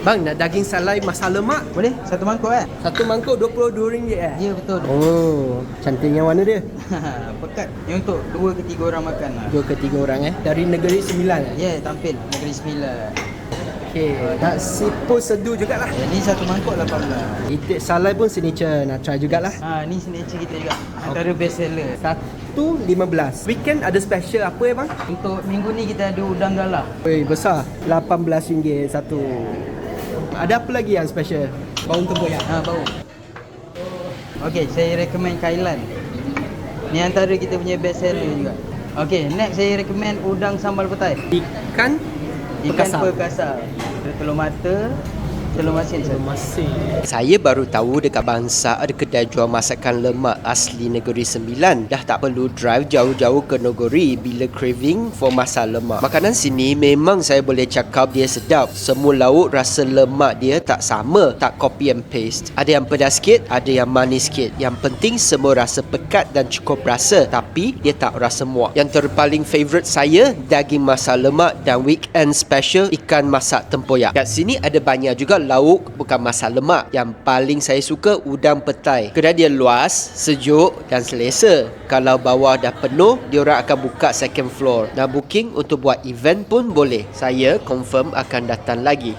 Bang, nak daging salai masak lemak? Boleh? Satu mangkuk kan? Satu mangkuk RM22 eh? Ya, betul. Oh, cantiknya warna dia? Pekat. Ini untuk 2 ke 3 orang makan lah. 2 ke 3 orang Dari Negeri Sembilan Ya, tampil Negeri Sembilan. Okey, nasi pun sedu jugalah. Ini satu mangkuk 18. Itik salai pun signature, nak try jugalah. Ni signature kita juga. Antara best seller. 1.15. Weekend ada special apa bang? Untuk minggu ni kita ada udang galah. Weh, besar. RM18 satu. Ada apa lagi yang special? Bau tempoyak. Bau. Okey, saya recommend kailan. Ni antara kita punya best seller juga. Okey, next saya recommend udang sambal petai. Ikan perkasa. Ada telur mata, telur masin. Saya baru tahu dekat Bangsa ada kedai jual masakan lemak asli Negeri Sembilan. Dah tak perlu drive jauh-jauh ke Nogori bila craving for masak lemak. Makanan sini memang saya boleh cakap dia sedap. Semua lauk rasa lemak dia tak sama, tak copy and paste. Ada yang pedas sikit, ada yang manis sikit. Yang penting semua rasa pekat dan cukup rasa, tapi dia tak rasa muak. Yang terpaling favourite saya, daging masak lemak dan weekend special ikan masak tempoyak. Kat sini ada banyak juga lauk bukan masak lemak. Yang paling saya suka udang petai. Kedai dia luas, sejuk dan selesa. Kalau bawah dah penuh, diorang akan buka second floor. Nak booking untuk buat event pun boleh. Saya confirm akan datang lagi.